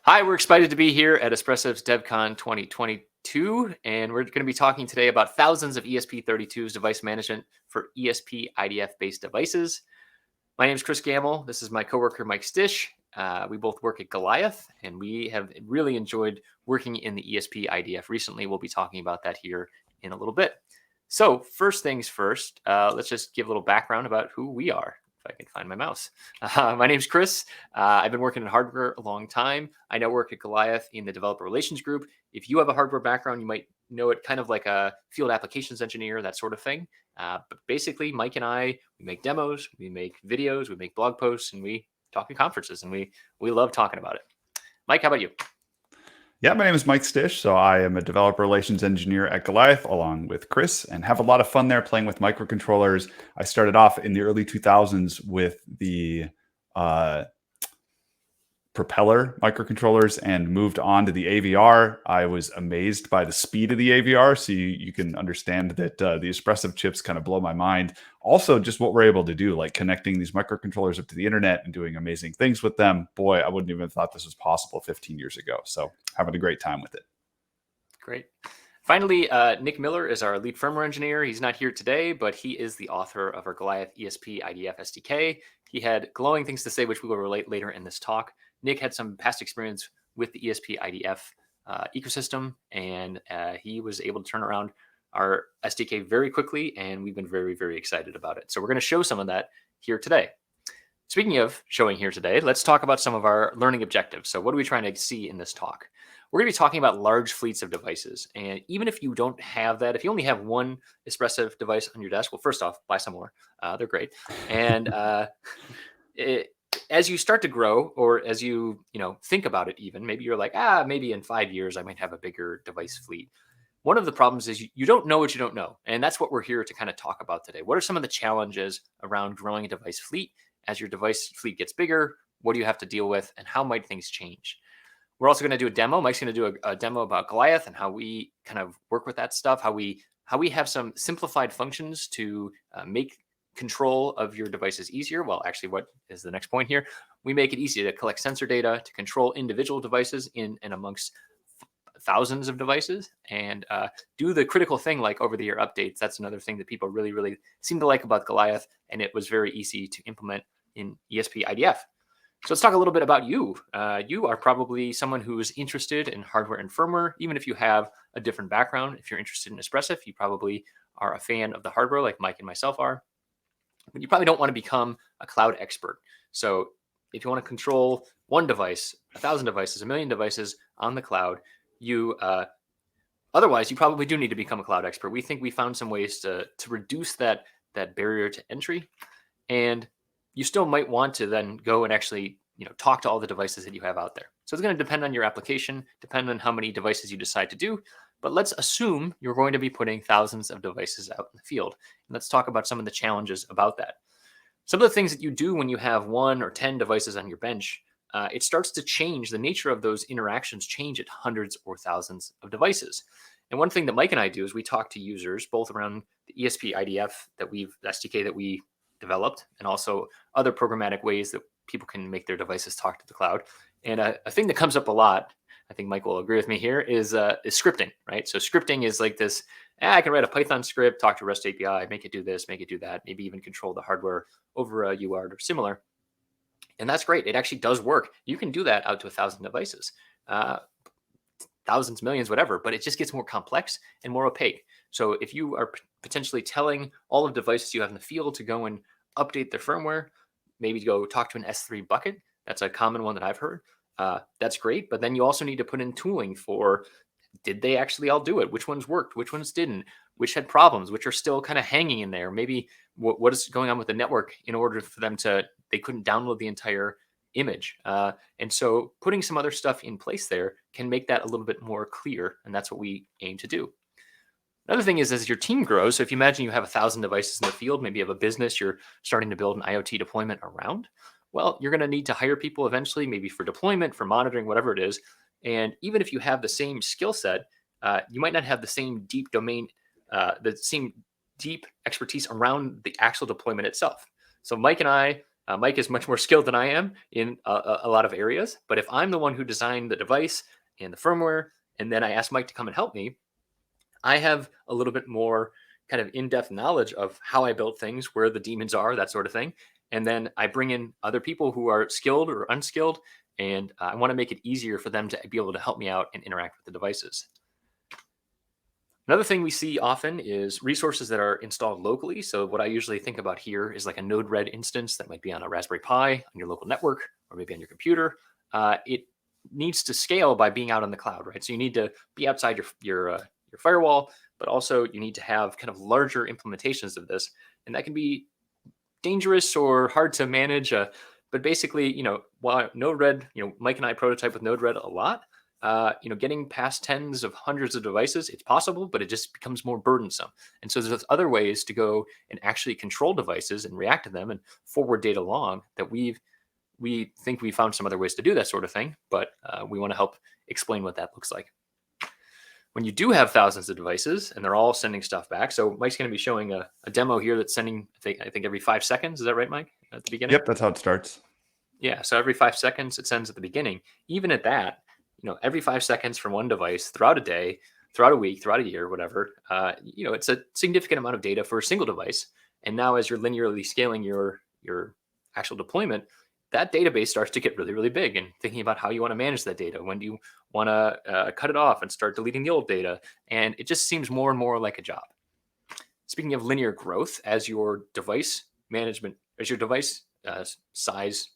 Hi, we're excited to be here at Espressif's DevCon 2022, and we're going to be talking today about thousands of ESP32s Device Management for ESP-IDF-based devices. My name is Chris Gammell. This is my coworker, Mike Szczys. We both work at Goliath, and we have really enjoyed working in the ESP-IDF recently. We'll be talking about that here in a little bit. So first things first, let's just give a little background about who we are. If I can find my mouse. My name's Chris. I've been working in hardware a long time. I now work at Goliath in the developer relations group. If you have a hardware background, you might know it kind of like a field applications engineer, that sort of thing. But basically, Mike and I, we make demos, we make videos, we make blog posts, and we talk at conferences, and we love talking about it. Mike, how about you? Yeah, my name is Mike Szczys. So I am a developer relations engineer at Goliath along with Chris and have a lot of fun there playing with microcontrollers. I started off in the early 2000s with the propeller microcontrollers and moved on to the AVR. I was amazed by the speed of the AVR. So you can understand that the Espressif chips kind of blow my mind. Also, just what we're able to do, like connecting these microcontrollers up to the internet and doing amazing things with them. Boy, I wouldn't even have thought this was possible 15 years ago. So having a great time with it. Great. Finally, Nick Miller is our lead firmware engineer. He's not here today, but he is the author of our Goliath ESP-IDF SDK. He had glowing things to say, which we will relate later in this talk. Nick had some past experience with the ESP-IDF ecosystem, and he was able to turn around our SDK very quickly, and we've been very, very excited about it. So we're going to show some of that here today. Speaking of showing here today, let's talk about some of our learning objectives. So what are we trying to see in this talk? We're going to be talking about large fleets of devices. And even if you don't have that, if you only have one Espressif device on your desk, well, first off, buy some more. They're great. And as you start to grow, or as you think about it, even maybe you're like, maybe in 5 years I might have a bigger device fleet. One of the problems is you don't know what you don't know, and that's what we're here to kind of talk about today. What are some of the challenges around growing a device fleet? As your device fleet gets bigger, what do you have to deal with, and how might things change? We're also going to do a demo. Mike's going to do a demo about Goliath and how we kind of work with that stuff, how we have some simplified functions to make control of your devices easier. Well, actually, what is the next point here? We make it easy to collect sensor data, to control individual devices in and amongst thousands of devices, and do the critical thing like over-the-air updates. That's another thing that people really, really seem to like about Goliath, and it was very easy to implement in ESP-IDF. So let's talk a little bit about you. You are probably someone who's interested in hardware and firmware, even if you have a different background. If you're interested in Espressif, you probably are a fan of the hardware like Mike and myself are. But you probably don't want to become a cloud expert. So if you want to control one device, 1,000 devices, 1,000,000 devices on the cloud, otherwise you probably do need to become a cloud expert. We think we found some ways to reduce that barrier to entry, and you still might want to then go and actually talk to all the devices that you have out there. So it's going to depend on your application, depend on how many devices you decide to do. But let's assume you're going to be putting thousands of devices out in the field. And let's talk about some of the challenges about that. Some of the things that you do when you have 1 or 10 devices on your bench, it starts to change. The nature of those interactions change at hundreds or thousands of devices. And one thing that Mike and I do is we talk to users both around the ESP-IDF SDK that we developed, and also other programmatic ways that people can make their devices talk to the cloud. And a thing that comes up a lot, I think Mike will agree with me here, is scripting, right? So scripting is like this, I can write a Python script, talk to REST API, make it do this, make it do that, maybe even control the hardware over a UART or similar. And that's great. It actually does work. You can do that out to 1,000 devices, thousands, millions, whatever, but it just gets more complex and more opaque. So if you are potentially telling all of the devices you have in the field to go and update their firmware, maybe go talk to an S3 bucket, that's a common one that I've heard. That's great, but then you also need to put in tooling for, did they actually all do it? Which ones worked? Which ones didn't? Which had problems? Which are still kind of hanging in there? Maybe what is going on with the network in order for them they couldn't download the entire image. And so putting some other stuff in place there can make that a little bit more clear, and that's what we aim to do. Another thing is, as your team grows, so if you imagine you have 1,000 devices in the field, maybe you have a business you're starting to build an IoT deployment around, well, you're going to need to hire people eventually, maybe for deployment, for monitoring, whatever it is. And even if you have the same skill set, you might not have the same deep domain, the same deep expertise around the actual deployment itself. So Mike and I Mike is much more skilled than I am in a lot of areas, but if I'm the one who designed the device and the firmware, and then I ask Mike to come and help me, I have a little bit more kind of in-depth knowledge of how I built things, where the demons are, that sort of thing. And then I bring in other people who are skilled or unskilled, and I want to make it easier for them to be able to help me out and interact with the devices. Another thing we see often is resources that are installed locally. So what I usually think about here is like a Node-RED instance that might be on a Raspberry Pi on your local network, or maybe on your computer. It needs to scale by being out on the cloud, right? So you need to be outside your firewall, but also you need to have kind of larger implementations of this, and that can be dangerous or hard to manage. But basically, while Node-RED, Mike and I prototype with Node-RED a lot. Getting past tens of hundreds of devices, it's possible, but it just becomes more burdensome. And so there's other ways to go and actually control devices and react to them and forward data along that we think we found some other ways to do that sort of thing, but we want to help explain what that looks like. When you do have thousands of devices and they're all sending stuff back, so Mike's going to be showing a demo here that's sending, I think every 5 seconds. Is that right, Mike? At the beginning? Yep, that's how it starts. Yeah, so every 5 seconds it sends at the beginning. Even at that, every 5 seconds from one device throughout a day, throughout a week, throughout a year, whatever, it's a significant amount of data for a single device. And now as you're linearly scaling your actual deployment, that database starts to get really, really big, and thinking about how you want to manage that data. When do you want to cut it off and start deleting the old data? And it just seems more and more like a job. Speaking of linear growth, as your device size,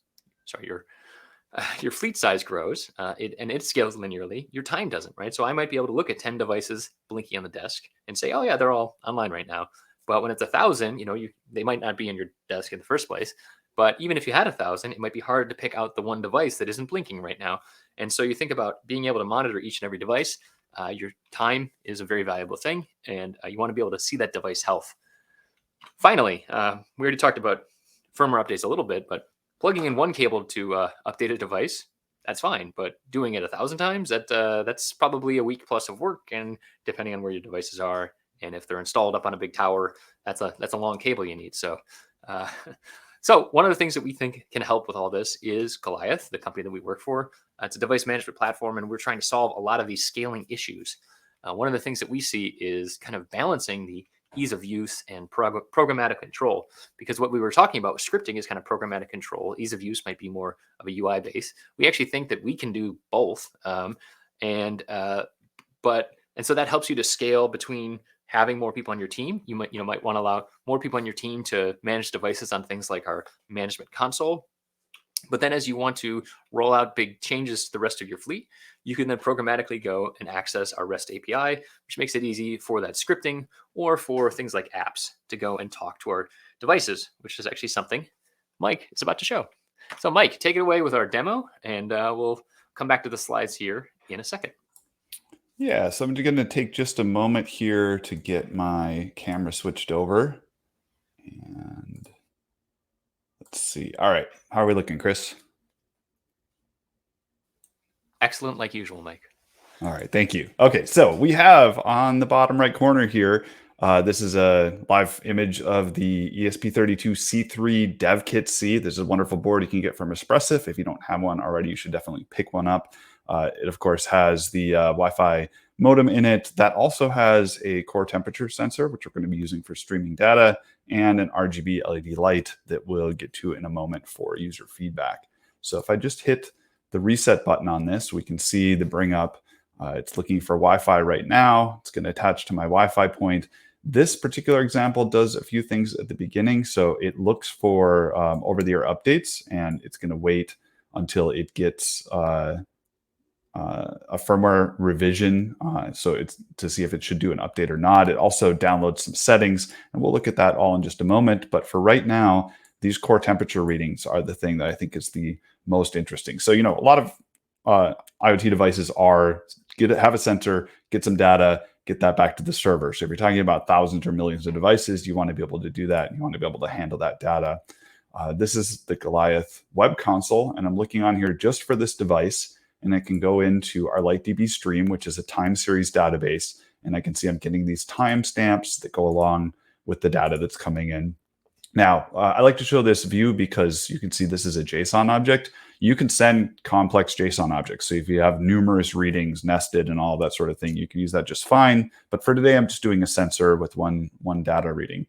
your fleet size grows, and it scales linearly, your time doesn't, right? So I might be able to look at 10 devices blinking on the desk and say, oh yeah, they're all online right now. But when it's 1,000, they might not be in your desk in the first place. But even if you had 1,000, it might be hard to pick out the one device that isn't blinking right now. And so you think about being able to monitor each and every device. Your time is a very valuable thing, and you want to be able to see that device health. Finally, we already talked about firmware updates a little bit, but plugging in one cable to update a device, that's fine. But doing it 1,000 times, that's probably a week plus of work. And depending on where your devices are, and if they're installed up on a big tower, that's a long cable you need. So one of the things that we think can help with all this is Goliath, the company that we work for. It's a device management platform, and we're trying to solve a lot of these scaling issues. One of the things that we see is kind of balancing the ease of use and programmatic control, because what we were talking about with scripting is kind of programmatic control. Ease of use might be more of a UI base. We actually think that we can do both, and so that helps you to scale between having more people on your team. You might want to allow more people on your team to manage devices on things like our management console. But then as you want to roll out big changes to the rest of your fleet, you can then programmatically go and access our REST API, which makes it easy for that scripting or for things like apps to go and talk to our devices, which is actually something Mike is about to show. So Mike, take it away with our demo, and we'll come back to the slides here in a second. Yeah, so I'm going to take just a moment here to get my camera switched over. And let's see. All right. How are we looking, Chris? Excellent, like usual, Mike. All right. Thank you. Okay. So we have on the bottom right corner here, this is a live image of the ESP32 C3 Dev Kit C. This is a wonderful board you can get from Espressif. If you don't have one already, you should definitely pick one up. It, of course, has the Wi-Fi modem in it. That also has a core temperature sensor, which we're going to be using for streaming data, and an RGB LED light that we'll get to in a moment for user feedback. So if I just hit the reset button on this, we can see the bring up. It's looking for Wi-Fi right now. It's going to attach to my Wi-Fi point. This particular example does a few things at the beginning. So it looks for over-the-air updates, and it's going to wait until it gets a firmware revision, so it's to see if it should do an update or not. It also downloads some settings, and we'll look at that all in just a moment. But for right now, these core temperature readings are the thing that I think is the most interesting. So, a lot of IoT devices have a sensor, get some data, get that back to the server. So if you're talking about thousands or millions of devices, you want to be able to do that. You want to be able to handle that data. This is the Goliath web console, and I'm looking on here just for this device. And I can go into our LightDB stream, which is a time series database. And I can see I'm getting these timestamps that go along with the data that's coming in. Now, I like to show this view because you can see this is a JSON object. You can send complex JSON objects. So if you have numerous readings nested and all that sort of thing, you can use that just fine. But for today, I'm just doing a sensor with one data reading.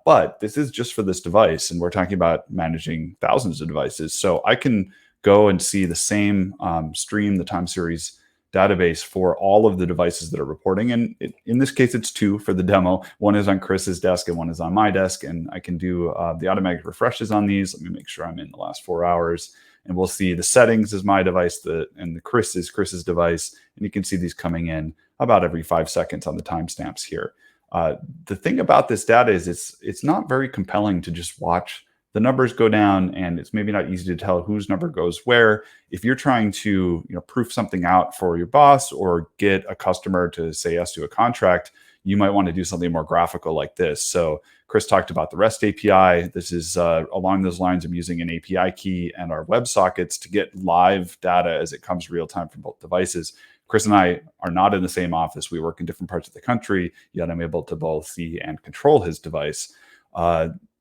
But this is just for this device, and we're talking about managing thousands of devices. So I can go and see the same stream, the time series database for all of the devices that are reporting. And in this case, it's two for the demo. One is on Chris's desk and one is on my desk. And I can do the automatic refreshes on these. Let me make sure I'm in the last 4 hours. And we'll see the settings is my device, and the Chris is Chris's device. And you can see these coming in about every 5 seconds on the timestamps here. The thing about this data is it's not very compelling to just watch the numbers go down, and it's maybe not easy to tell whose number goes where. If you're trying to proof something out for your boss or get a customer to say yes to a contract, you might want to do something more graphical like this. So Chris talked about the REST API. This is along those lines. I'm using an API key and our WebSockets to get live data as it comes real time from both devices. Chris and I are not in the same office. We work in different parts of the country, yet I'm able to both see and control his device.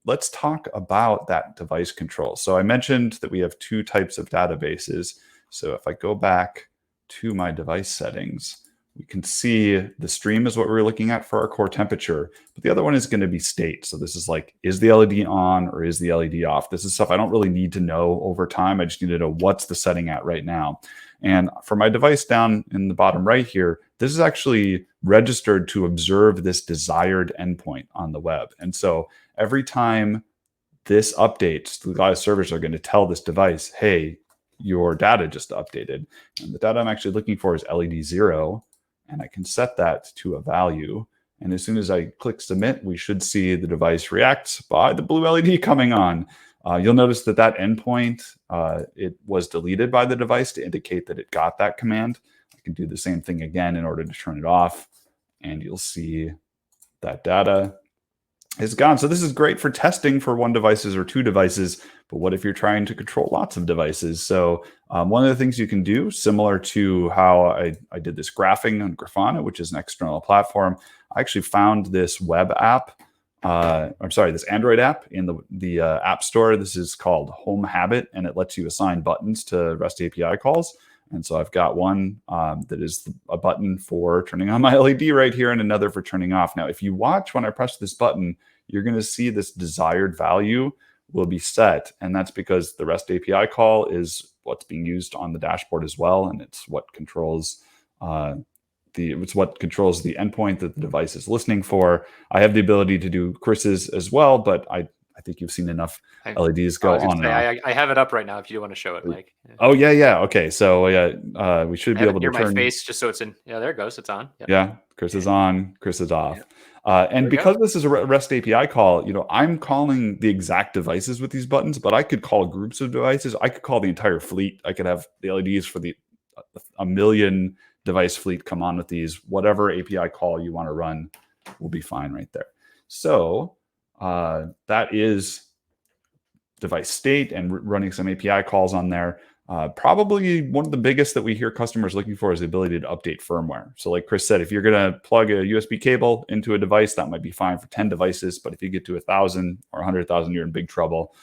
Let's talk about that device control. So I mentioned that we have two types of databases. So if I go back to my device settings, we can see the stream is what we're looking at for our core temperature, but the other one is going to be state. So this is like, is the LED on or is the LED off? This is stuff I don't really need to know over time. I just need to know what's the setting at right now. And for my device down in the bottom right here, this is actually registered to observe this desired endpoint on the web. And so every time this updates, the Goliath servers are going to tell this device, hey, your data just updated. And the data I'm actually looking for is LED 0. And I can set that to a value. And as soon as I click submit, we should see the device reacts by the blue LED coming on. You'll notice that that endpoint, it was deleted by the device to indicate that it got that command. I can do the same thing again in order to turn it off. And you'll see that data is gone. So this is great for testing for one devices or two devices. But what if you're trying to control lots of devices? So one of the things you can do, similar to how I did this graphing on Grafana, which is an external platform, I actually found this web app. This Android app in the App Store. This is called Home Habit, and it lets you assign buttons to REST API calls. And so I've got one that is a button for turning on my LED right here and another for turning off. Now, if you watch when I press this button, you're going to see this desired value will be set. And that's because the REST API call is what's being used on the dashboard as well. And it's what controls the endpoint that the device is listening for. I have the ability to do Chris's as well, but I think you've seen enough LEDs go on and off. I have it up right now if you want to show it, Mike. Oh, yeah. Okay, so we should be able to turn my face just so it's in. Yeah, there it goes. It's on. Yep. Yeah, Chris is on, Chris is off. And because this is a REST API call, I'm calling the exact devices with these buttons, but I could call groups of devices. I could call the entire fleet. I could have the LEDs for a million device fleet come on with these. Whatever API call you want to run will be fine right there. So that is device state and running some API calls on there. Probably one of the biggest that we hear customers looking for is the ability to update firmware. So like Chris said, if you're going to plug a USB cable into a device, that might be fine for 10 devices. But if you get to 1,000 or 100,000, you're in big trouble.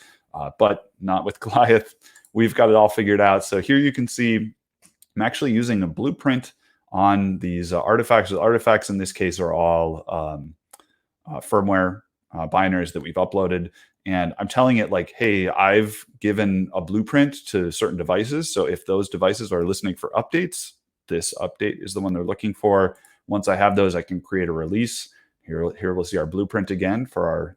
But not with Goliath. We've got it all figured out. So here you can see I'm actually using a blueprint on these artifacts. The artifacts in this case are all firmware binaries that we've uploaded. And I'm telling it like, hey, I've given a blueprint to certain devices. So if those devices are listening for updates, this update is the one they're looking for. Once I have those, I can create a release. Here we'll see our blueprint again for our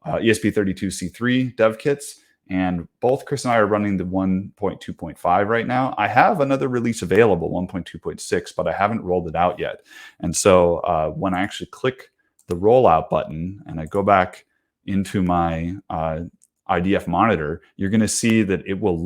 ESP32C3 dev kits. And both Chris and I are running the 1.2.5 right now. I have another release available, 1.2.6, but I haven't rolled it out yet. And so when I actually click the rollout button and I go back into my IDF monitor, you're going to see that it will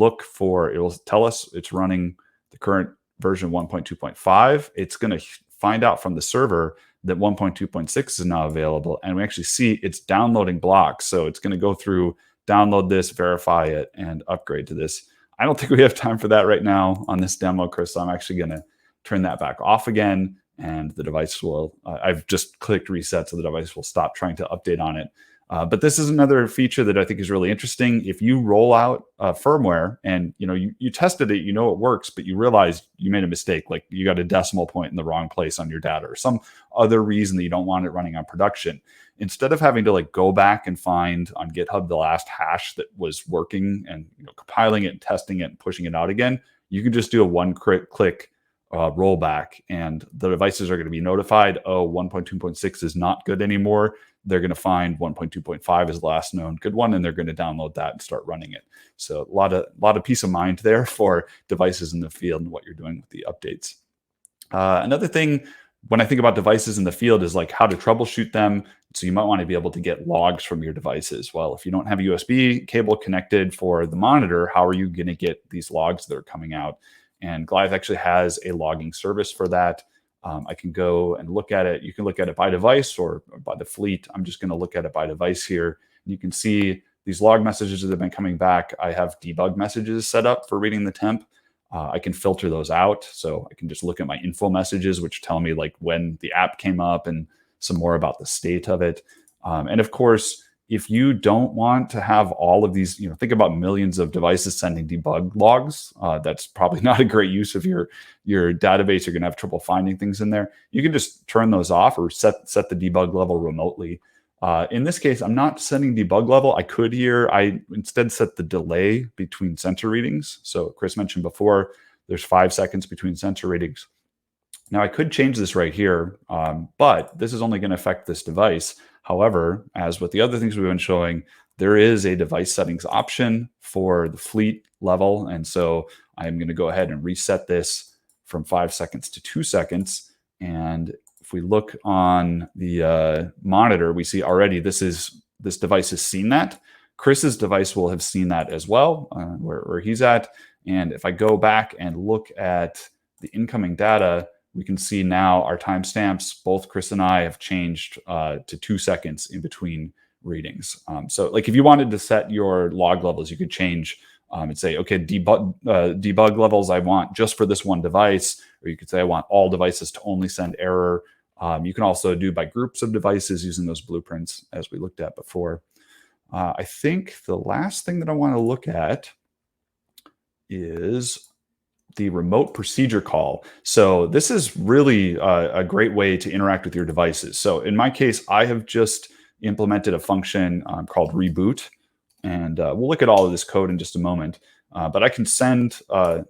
tell us it's running the current version 1.2.5. It's going to find out from the server that 1.2.6 is now available. And we actually see it's downloading blocks. So it's going to go through, download this, verify it, and upgrade to this. I don't think we have time for that right now on this demo, Chris. So I'm actually going to turn that back off again. And the device will, I've just clicked reset, so the device will stop trying to update on it. But this is another feature that I think is really interesting. If you roll out firmware and you tested it, you know it works, but you realize you made a mistake, like you got a decimal point in the wrong place on your data or some other reason that you don't want it running on production. Instead of having to like go back and find on GitHub the last hash that was working and compiling it and testing it and pushing it out again, you can just do a one-click rollback, and the devices are going to be notified, oh, 1.2.6 is not good anymore. They're going to find 1.2.5 is the last known good one, and they're going to download that and start running it. So a lot of peace of mind there for devices in the field and what you're doing with the updates. Another thing when I think about devices in the field is like how to troubleshoot them. So you might want to be able to get logs from your devices. Well, if you don't have a USB cable connected for the monitor, how are you going to get these logs that are coming out? And Goliath actually has a logging service for that. I can go and look at it. You can look at it by device or by the fleet. I'm just going to look at it by device here. And you can see these log messages that have been coming back. I have debug messages set up for reading the temp. I can filter those out. So I can just look at my info messages, which tell me like when the app came up and some more about the state of it. And of course, if you don't want to have all of these, think about millions of devices sending debug logs. That's probably not a great use of your database. You're going to have trouble finding things in there. You can just turn those off or set the debug level remotely. In this case, I'm not setting debug level. I could here. I instead set the delay between sensor readings. So Chris mentioned before, there's 5 seconds between sensor readings. Now I could change this right here, but this is only going to affect this device. However, as with the other things we've been showing, there is a device settings option for the fleet level. And so I'm going to go ahead and reset this from 5 seconds to 2 seconds. And if we look on the monitor, we see already this device has seen that. Chris's device will have seen that as well, where he's at. And if I go back and look at the incoming data, we can see now our timestamps, both Chris and I have changed to 2 seconds in between readings. So like if you wanted to set your log levels, you could change and say, okay, debug levels I want just for this one device, or you could say I want all devices to only send error. You can also do by groups of devices using those blueprints as we looked at before. I think the last thing that I want to look at is the remote procedure call. So this is really a great way to interact with your devices. So in my case, I have just implemented a function called reboot. And we'll look at all of this code in just a moment. But I can send a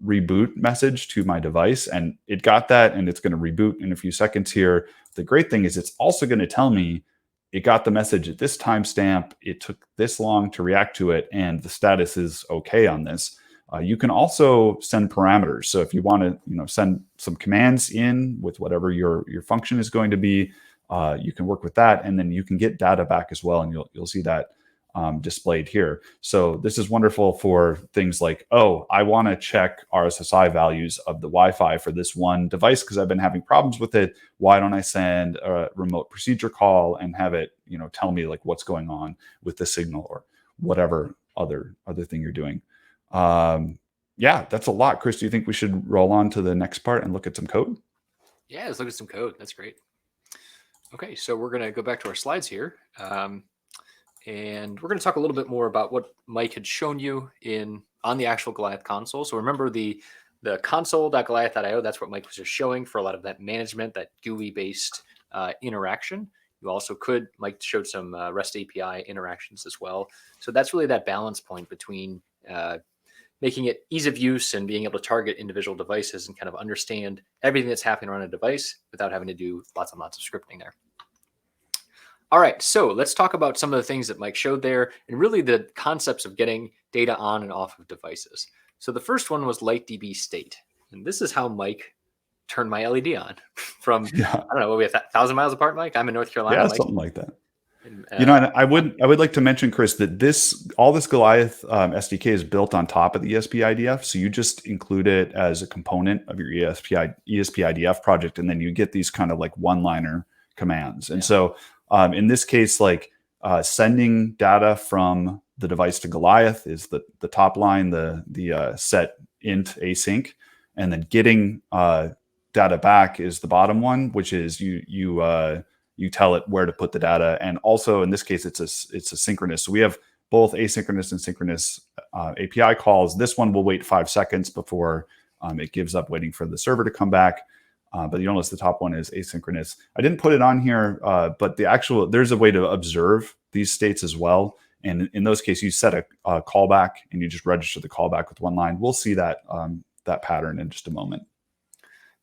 reboot message to my device, and it got that, and it's going to reboot in a few seconds here. The great thing is it's also going to tell me it got the message at this timestamp, it took this long to react to it, and the status is okay on this. You can also send parameters. So if you want to, send some commands in with whatever your function is going to be, you can work with that, and then you can get data back as well, and you'll see that displayed here. So this is wonderful for things like, oh, I want to check RSSI values of the Wi-Fi for this one device because I've been having problems with it. Why don't I send a remote procedure call and have it, tell me like what's going on with the signal or whatever other thing you're doing. Yeah, that's a lot. Chris, do you think we should roll on to the next part and look at some code? Yeah, let's look at some code. That's great. Okay, so we're going to go back to our slides here. And we're going to talk a little bit more about what Mike had shown you on the actual Goliath console. So remember the console.goliath.io, that's what Mike was just showing for a lot of that management, that GUI-based interaction. You also Mike showed some REST API interactions as well. So that's really that balance point between making it ease of use and being able to target individual devices and kind of understand everything that's happening around a device without having to do lots and lots of scripting there. All right, so let's talk about some of the things that Mike showed there and really the concepts of getting data on and off of devices. So the first one was LightDB state. And this is how Mike turned my LED on from, I don't know, what we have 1,000 miles apart, Mike? I'm in North Carolina. Yeah, Mike. something like that. And I would like to mention, Chris, that all this Goliath SDK is built on top of the ESP-IDF. So you just include it as a component of your ESP-IDF project, and then you get these kind of like one-liner commands. And so in this case, like sending data from the device to Goliath is the top line, the set int async, and then getting data back is the bottom one, which is you you tell it where to put the data. And also in this case, it's a synchronous. So we have both asynchronous and synchronous API calls. This one will wait 5 seconds before it gives up waiting for the server to come back. But you notice the top one is asynchronous. I didn't put it on here, but there's a way to observe these states as well. And in those cases, you set a callback and you just register the callback with one line. We'll see that that pattern in just a moment.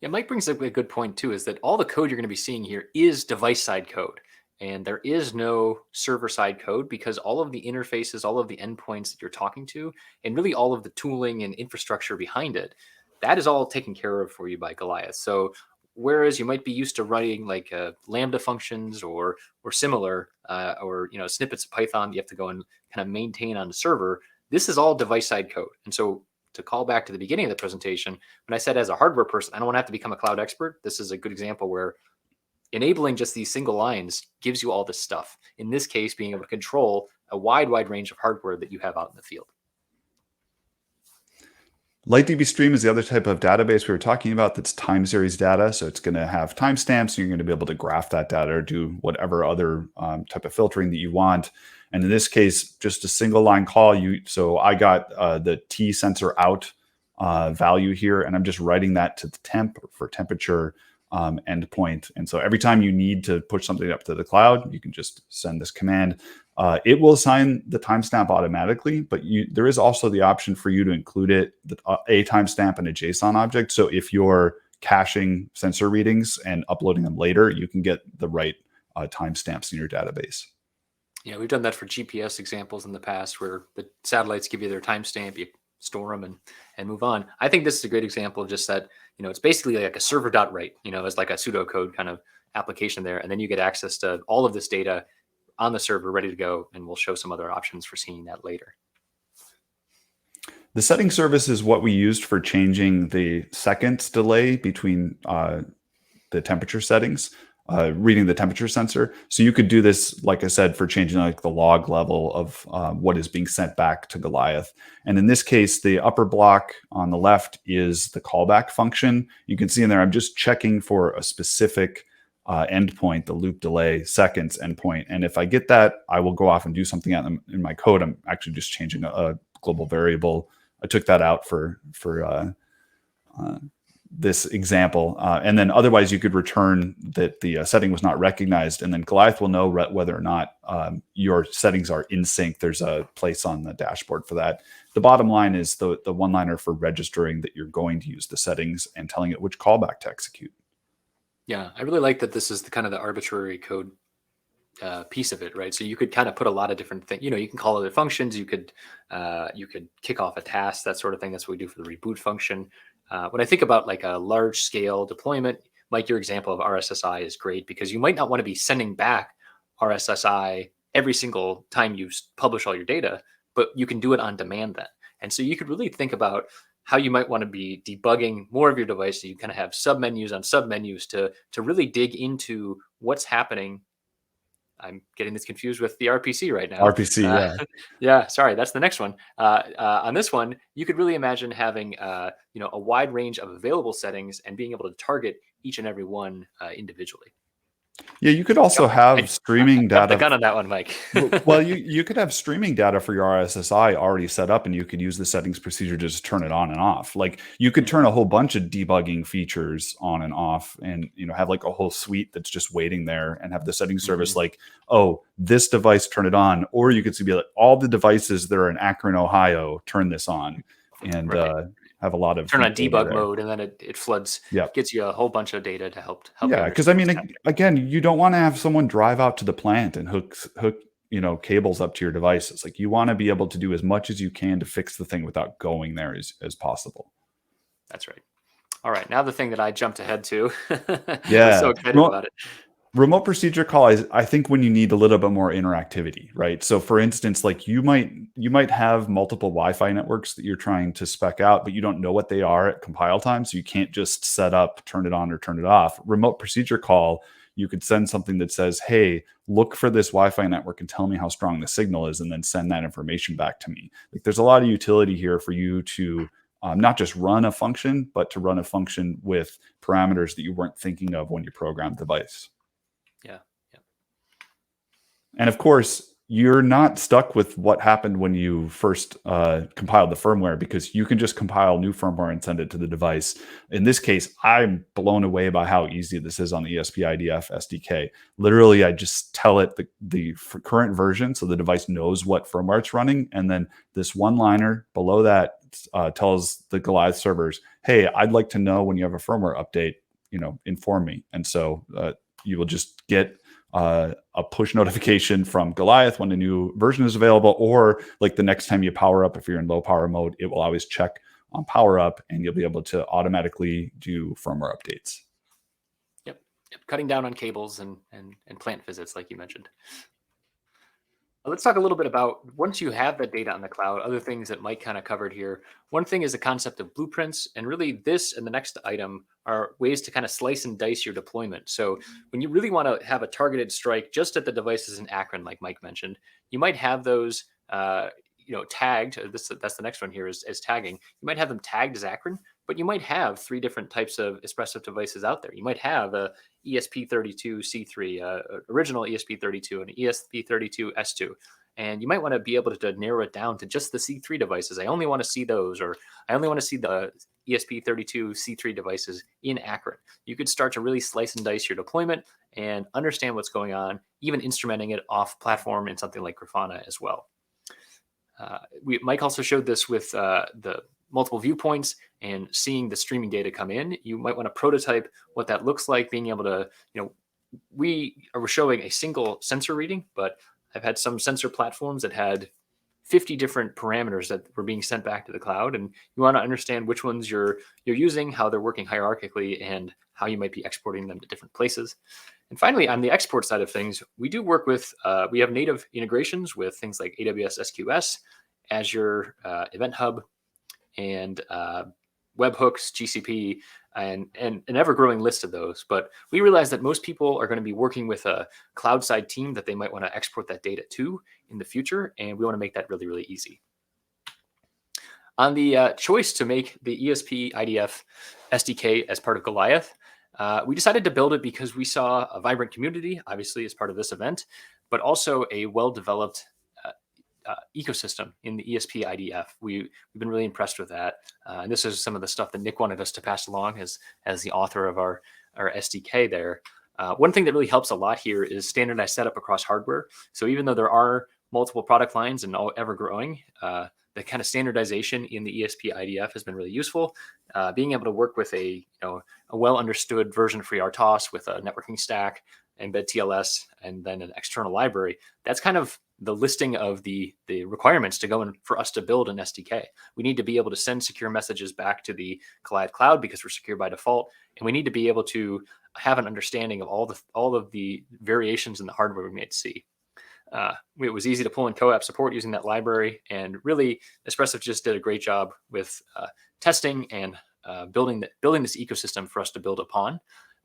Yeah, Mike brings up a good point too, is that all the code you're going to be seeing here is device side code. And there is no server side code because all of the interfaces, all of the endpoints that you're talking to, and really all of the tooling and infrastructure behind it, that is all taken care of for you by Goliath. So whereas you might be used to writing like Lambda functions or similar, or snippets of Python you have to go and kind of maintain on the server, this is all device side code. And so to call back to the beginning of the presentation, when I said as a hardware person, I don't want to have to become a cloud expert, this is a good example where enabling just these single lines gives you all this stuff. In this case, being able to control a wide range of hardware that you have out in the field. LightDB Stream is the other type of database we were talking about that's time series data. So it's going to have timestamps, and you're going to be able to graph that data or do whatever other type of filtering that you want. And in this case, just a single line call. So I got the T sensor out value here, and I'm just writing that to the temp for temperature endpoint. And so every time you need to push something up to the cloud, you can just send this command. It will assign the timestamp automatically, but there is also the option for you to include a timestamp and a JSON object. So if you're caching sensor readings and uploading them later, you can get the right timestamps in your database. Yeah, we've done that for GPS examples in the past where the satellites give you their timestamp, you store them and move on. I think this is a great example of just that, it's basically like a server.write, as like a pseudocode kind of application there. And then you get access to all of this data on the server ready to go. And we'll show some other options for seeing that later. The setting service is what we used for changing the seconds delay between the temperature settings, reading the temperature sensor. So you could do this, like I said, for changing like the log level of what is being sent back to Goliath. And in this case, the upper block on the left is the callback function. You can see in there, I'm just checking for a specific endpoint, the loop delay seconds endpoint. And if I get that, I will go off and do something in my code. I'm actually just changing a global variable. I took that out for this example. And then otherwise you could return that the setting was not recognized, and then Goliath will know whether or not your settings are in sync. There's a place on the dashboard for that. The bottom line is the one-liner for registering that you're going to use the settings and telling it which callback to execute. Yeah, I really like that this is kind of the arbitrary code piece of it, right? So you could kind of put a lot of different things. You can call other functions. You could kick off a task, that sort of thing. That's what we do for the reboot function. When I think about like a large scale deployment, like your example of RSSI is great because you might not want to be sending back RSSI every single time you publish all your data, but you can do it on demand then. And so you could really think about how you might want to be debugging more of your device. So you kind of have submenus on submenus to really dig into what's happening. I'm getting this confused with the RPC right now. RPC, yeah. Yeah, sorry, that's the next one. On this one, you could really imagine having a wide range of available settings and being able to target each and every one individually. Yeah, you could also have streaming data. The gun on that one, Mike. Well, you could have streaming data for your RSSI already set up, and you could use the settings procedure to just turn it on and off. Like you could turn a whole bunch of debugging features on and off, and have like a whole suite that's just waiting there, and have the settings service like, oh, this device, turn it on, or you could be like all the devices that are in Akron, Ohio, turn this on, and have a lot of turn on debug mode, and then it floods. Yeah, gets you a whole bunch of data to help. Yeah, because I mean, again, you don't want to have someone drive out to the plant and hook cables up to your devices. Like you want to be able to do as much as you can to fix the thing without going there as possible. That's right. All right, now the thing that I jumped ahead to. Yeah, I'm so excited about it. Remote procedure call is, I think, when you need a little bit more interactivity, right? So for instance, like you might have multiple Wi-Fi networks that you're trying to spec out, but you don't know what they are at compile time. So you can't just set up, turn it on or turn it off. Remote procedure call, you could send something that says, hey, look for this Wi-Fi network and tell me how strong the signal is, and then send that information back to me. Like there's a lot of utility here for you to not just run a function, but to run a function with parameters that you weren't thinking of when you programmed the device. Yeah. And of course, you're not stuck with what happened when you first compiled the firmware, because you can just compile new firmware and send it to the device. In this case, I'm blown away by how easy this is on the ESP-IDF SDK. Literally, I just tell it the current version so the device knows what firmware it's running. And then this one liner below that tells the Goliath servers, hey, I'd like to know when you have a firmware update, inform me. And so you will just get a push notification from Goliath when a new version is available, or like the next time you power up, if you're in low power mode, it will always check on power up and you'll be able to automatically do firmware updates. Yep. Cutting down on cables and plant visits, like you mentioned. Let's talk a little bit about, once you have that data on the cloud, other things that Mike kind of covered here. One thing is the concept of blueprints, and really this and the next item are ways to kind of slice and dice your deployment. So when you really want to have a targeted strike just at the devices in Akron, like Mike mentioned, you might have those tagged. That's the next one here is tagging. You might have them tagged as Akron, but you might have 3 different types of Espressif devices out there. You might have a ESP32 C3, original ESP32, and ESP32 S2. And you might want to be able to narrow it down to just the C3 devices. I only want to see those, or I only want to see the ESP32 C3 devices in Akron. You could start to really slice and dice your deployment and understand what's going on, even instrumenting it off platform in something like Grafana as well. Mike also showed this with the multiple viewpoints and seeing the streaming data come in. You might want to prototype what that looks like, being able to, we are showing a single sensor reading, but I've had some sensor platforms that had 50 different parameters that were being sent back to the cloud, and you want to understand which ones you're using, how they're working hierarchically, and how you might be exporting them to different places. And finally, on the export side of things, we do work with, we have native integrations with things like AWS SQS, Azure Event Hub, and webhooks, GCP, and an ever-growing list of those. But we realize that most people are going to be working with a cloud-side team that they might want to export that data to in the future, and we want to make that really, really easy. On the choice to make the ESP-IDF SDK as part of Goliath, we decided to build it because we saw a vibrant community, obviously, as part of this event, but also a well-developed ecosystem in the ESP-IDF. We've been really impressed with that. And this is some of the stuff that Nick wanted us to pass along as the author of our SDK there. One thing that really helps a lot here is standardized setup across hardware. So even though there are multiple product lines and all ever growing, the kind of standardization in the ESP-IDF has been really useful. Being able to work with a well understood version-free RTOS with a networking stack, embed TLS, and then an external library. That's kind of the listing of the requirements to go in for us to build an SDK. We need to be able to send secure messages back to the Goliath cloud because we're secure by default, and we need to be able to have an understanding of all of the variations in the hardware we may see. It was easy to pull in CoAP support using that library, and really, Espressif just did a great job with testing and building this ecosystem for us to build upon.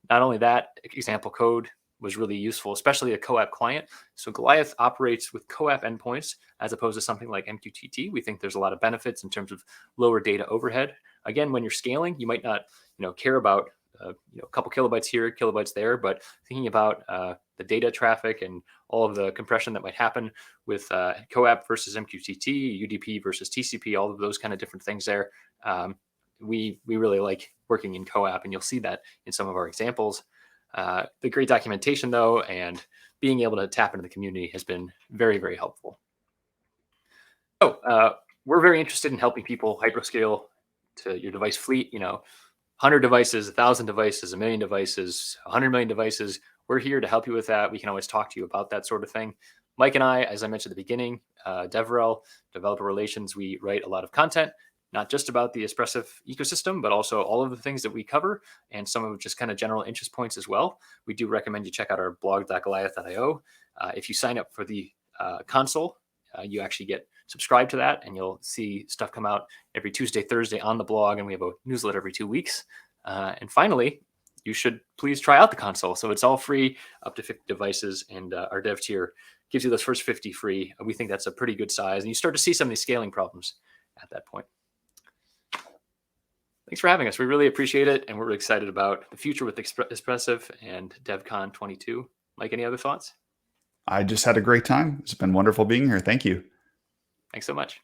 Not only that, example code was really useful, especially a CoAP client. So Goliath operates with CoAP endpoints as opposed to something like MQTT. We think there's a lot of benefits in terms of lower data overhead. Again, when you're scaling, you might not care about a couple kilobytes here, kilobytes there, but thinking about the data traffic and all of the compression that might happen with CoAP versus MQTT, UDP versus TCP, all of those kind of different things there. We really like working in CoAP, and you'll see that in some of our examples. The great documentation, though, and being able to tap into the community has been very, very helpful. So we're very interested in helping people hyperscale to your device fleet. 100 devices, 1,000 devices, 1 million devices, 100 million devices. We're here to help you with that. We can always talk to you about that sort of thing. Mike and I, as I mentioned at the beginning, DevRel, developer relations, we write a lot of content, not just about the Espressif ecosystem, but also all of the things that we cover and some of just kind of general interest points as well. We do recommend you check out our blog.goliath.io. If you sign up for the console, you actually get subscribed to that, and you'll see stuff come out every Tuesday, Thursday on the blog, and we have a newsletter every 2 weeks. And finally, you should please try out the console. So it's all free, up to 50 devices, and our dev tier gives you those first 50 free. We think that's a pretty good size, and you start to see some of these scaling problems at that point. Thanks for having us. We really appreciate it, and we're really excited about the future with Espressif and DevCon 22. Mike, any other thoughts? I just had a great time. It's been wonderful being here. Thank you. Thanks so much.